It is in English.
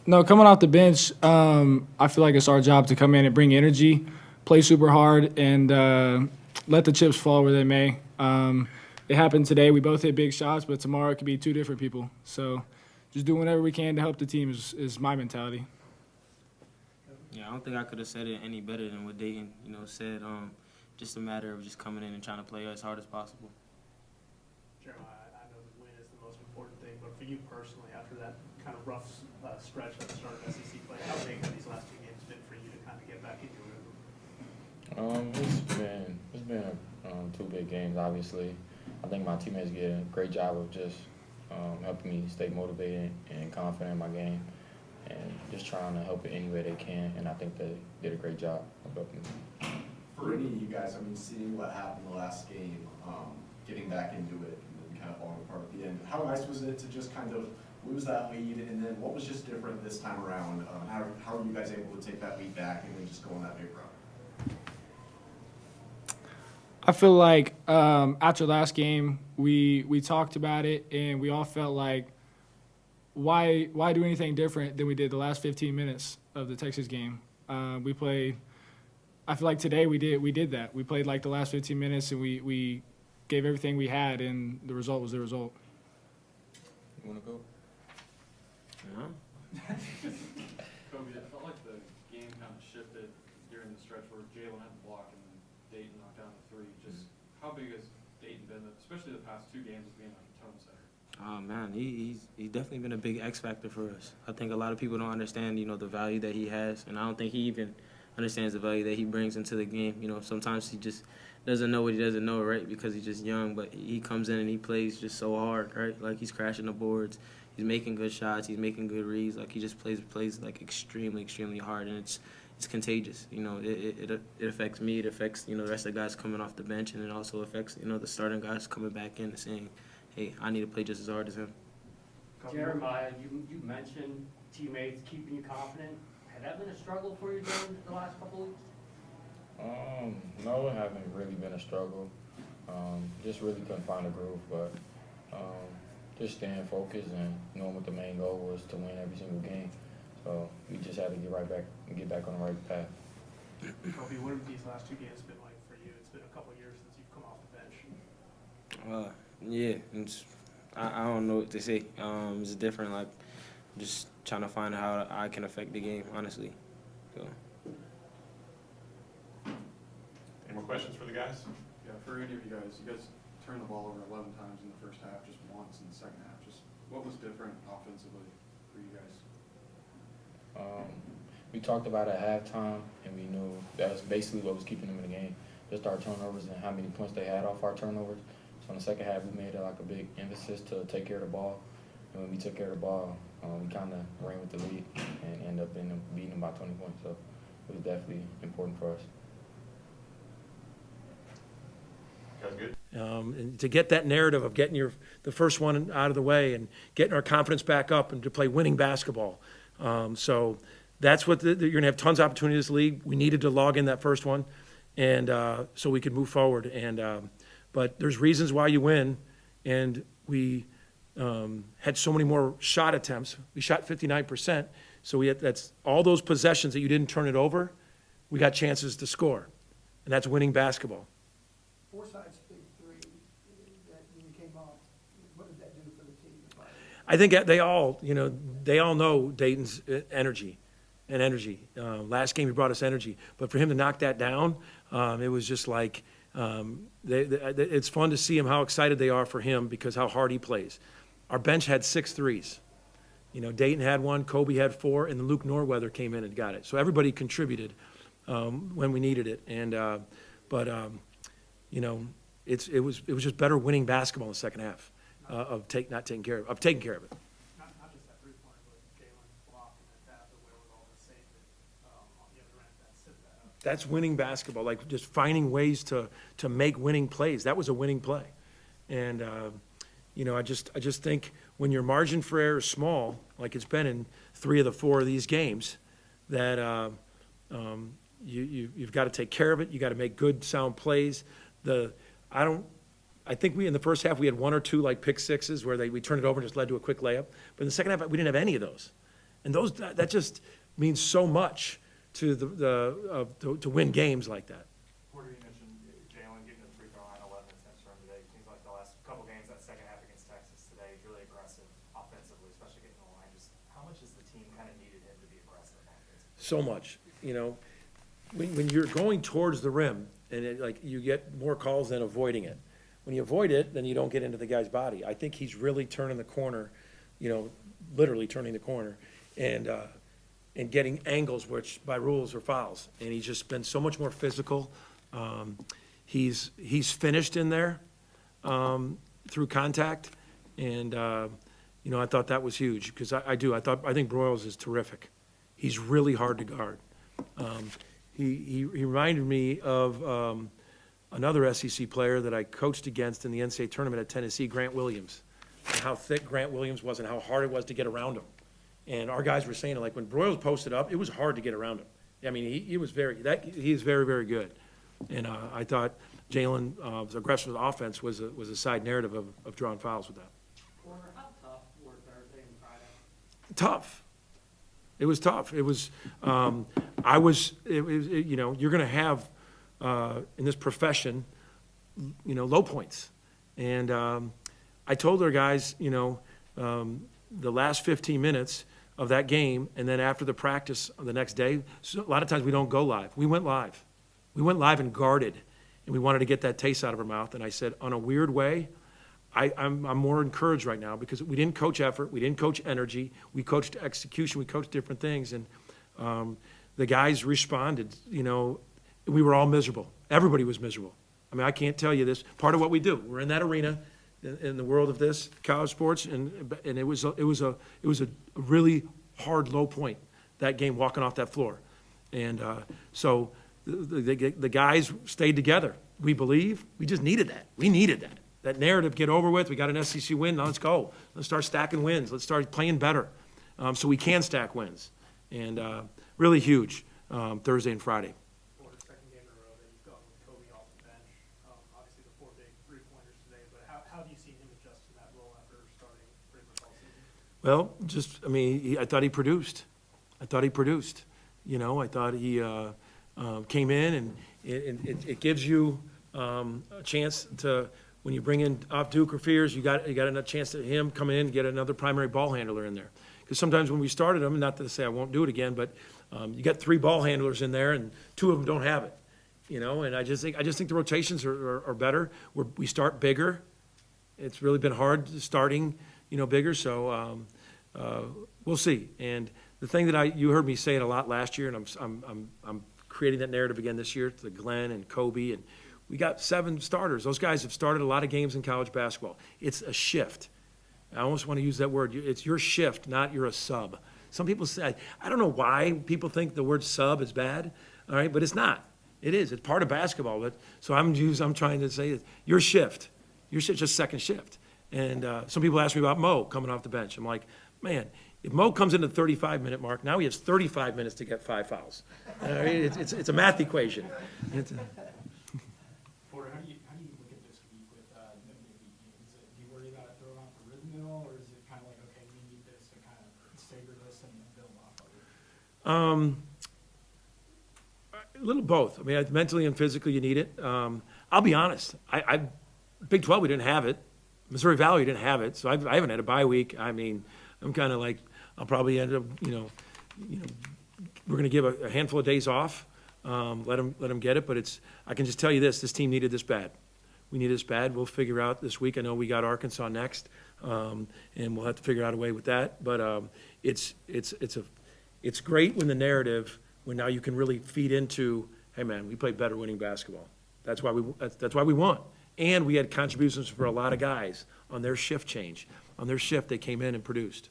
No, coming off the bench, I feel like it's our job to come in and bring energy, play super hard, and let the chips fall where they may. It happened today. We both hit big shots, but tomorrow it could be two different people. So just doing whatever we can to help the team is my mentality. Yeah, I don't think I could have said it any better than what Dayton, said. Just a matter of just coming in and trying to play as hard as possible. Jeremiah, I know the win is the most important thing, but for you personally, after that kind of rough stretch at the start of SEC play, how big have these last two games been for you to kind of get back in your rhythm? It's been two big games. Obviously, I think my teammates did a great job of just helping me stay motivated and confident in my game, and just trying to help it any way they can. And I think they did a great job of helping me. For any of you guys, I mean, seeing what happened the last game, getting back into it, and then kind of falling apart at the end, how nice was it to just kind of lose that lead, and then what was just different this time around? How were you guys able to take that lead back and then just go on that big run? I feel like after last game, we talked about it, and we all felt like why do anything different than we did the last 15 minutes of the Texas game? We played. I feel like today we did that. We played like the last 15 minutes, and we gave everything we had, and the result was the result. You want to go? Yeah. Kobe, I felt like the game kind of shifted during the stretch where Jalen had the block and then Dayton knocked down the three. Just how big has Dayton been, especially the past two games, of being like a tone setter? Oh man, he's definitely been a big X factor for us. I think a lot of people don't understand, the value that he has, and I don't think he even understands the value that he brings into the game. Sometimes he just doesn't know what he doesn't know, right? Because he's just young, but he comes in and he plays just so hard, right? Like he's crashing the boards, he's making good shots, he's making good reads. Like he just plays like extremely, extremely hard, and it's contagious. It affects me, it affects the rest of the guys coming off the bench, and it also affects the starting guys coming back in and saying, hey, I need to play just as hard as him. Jeremiah, you mentioned teammates keeping you confident. Had that been a struggle for you during the last couple of weeks? No, it haven't really been a struggle. Just really couldn't find a groove, but just staying focused and knowing what the main goal was to win every single game. So we just had to get back on the right path. Kobe, what have these last two games been like for you? It's been a couple of years since you've come off the bench. Yeah, I don't know what to say. It's different, like just trying to find how I can affect the game, honestly. So. Any more questions for the guys? Yeah, for any of you guys turned the ball over 11 times in the first half, just once in the second half. Just what was different offensively for you guys? We talked about it at halftime, and we knew that was basically what was keeping them in the game. Just our turnovers and how many points they had off our turnovers. So in the second half, we made it like a big emphasis to take care of the ball. And when we took care of the ball, we kind of ran with the lead and ended up beating them by 20 points. So it was definitely important for us. Guys good? And to get that narrative of getting the first one out of the way and getting our confidence back up and to play winning basketball. So that's what you're going to have tons of opportunities in this league. We needed to log in that first one, and so we could move forward. And but there's reasons why you win, and we had so many more shot attempts. We shot 59%, so that's all those possessions that you didn't turn it over. We got chances to score, and that's winning basketball. Forsythe's big three that when you came off, what did that do for the team? I think they all know Dayton's energy. Last game he brought us energy, but for him to knock that down, it was just like it's fun to see him how excited they are for him because how hard he plays. Our bench had 6 threes. Dayton had 1, Kobe had 4, and then Luke Norweather came in and got it. So everybody contributed when we needed it, and it was just better winning basketball in the second half of taking care of it. Not just that three-pointer, but Jalen's block and then that the wherewithal to save it on the other end, that set that up. That's winning basketball, like just finding ways to make winning plays. That was a winning play. And, I just think when your margin for error is small, like it's been in 3 of the 4 of these games, that you've got to take care of it. You got to make good, sound plays. I think in the first half we had 1 or 2 like pick sixes where we turned it over and just led to a quick layup. But in the second half we didn't have any of those. And that just means so much to to win games like that. Porter, you mentioned Jalen getting to the free throw line 11 attempts from today. It seems like the last couple games, that second half against Texas today, he's really aggressive offensively, especially getting the line. Just how much has the team kind of needed him to be aggressive offensively? So much, when you're going towards the rim and you get more calls than avoiding it. When you avoid it, then you don't get into the guy's body. I think he's really turning the corner, literally turning the corner and getting angles, which by rules are fouls. And he's just been so much more physical. He's finished in there through contact. And, I thought that was huge because I think Broyles is terrific. He's really hard to guard. He reminded me of another SEC player that I coached against in the NCAA tournament at Tennessee, Grant Williams, and how thick Grant Williams was and how hard it was to get around him. And our guys were saying, like, when Broyles posted up, it was hard to get around him. I mean, he is very, very good. And I thought Jalen's aggressive offense was a side narrative of drawing fouls with that. Porter, how tough were Thursday and Friday? Tough. It was tough. It was, you're going to have, in this profession, low points. And I told our guys, the last 15 minutes of that game, and then after the practice the next day, so a lot of times we don't go live. We went live. We went live and guarded, and we wanted to get that taste out of our mouth. And I said, on a weird way, I'm more encouraged right now because we didn't coach effort, we didn't coach energy, we coached execution, we coached different things, and the guys responded. We were all miserable. Everybody was miserable. I mean, I can't tell you this. Part of what we do, we're in that arena in the world of this college sports, and it was a really hard low point, that game, walking off that floor, and so the guys stayed together. We believe we just needed that. We needed that. That narrative get over with. We got an SEC win. Now let's go. Let's start stacking wins. Let's start playing better, so we can stack wins. And really huge Thursday and Friday. For the second game in a row that you've gone with Kobe off the bench, obviously the 4 big three-pointers today, but how have you seen him adjust to that role after starting pretty much all season? Well, I thought he produced. I thought he came in, and it gives you a chance to, when you bring in off Duke or Fears, you got another chance to him come in and get another primary ball handler in there. Because sometimes when we started them, not to say I won't do it again, but you got 3 ball handlers in there and 2 of them don't have it. And I just think the rotations are better. We start bigger. It's really been hard starting, bigger. So we'll see. And the thing that you heard me say it a lot last year, and I'm creating that narrative again this year to Glenn and Kobe, and we got 7 starters. Those guys have started a lot of games in college basketball. It's a shift. I almost want to use that word. It's your shift, not you're a sub. Some people say, I don't know why people think the word sub is bad, all right, but it's not. It is. It's part of basketball. But so I'm trying to say your shift. Your shift, just second shift. And some people ask me about Mo coming off the bench. I'm like, man, if Mo comes in the 35-minute mark, now he has 35 minutes to get 5 fouls. All right? It's a math equation. Porter, how do you look at this week with no Navy games? Do you worry about it throwing off the rhythm at all, or is it kind of like, okay, we need this to kind of savor this and build off of it? A little both. I mean, mentally and physically, you need it. I'll be honest. Big 12, we didn't have it. Missouri Valley didn't have it, so I haven't had a bye week. I mean, I'm kind of like, I'll probably end up, we're going to give a handful of days off, let them get it. But I can just tell you this team needed this bad. We need this bad. We'll figure out this week. I know we got Arkansas next, and we'll have to figure out a way with that. But it's great when the narrative, when now you can really feed into, hey man, we played better winning basketball. That's why we won. And we had contributions for a lot of guys on their shift change. On their shift, they came in and produced.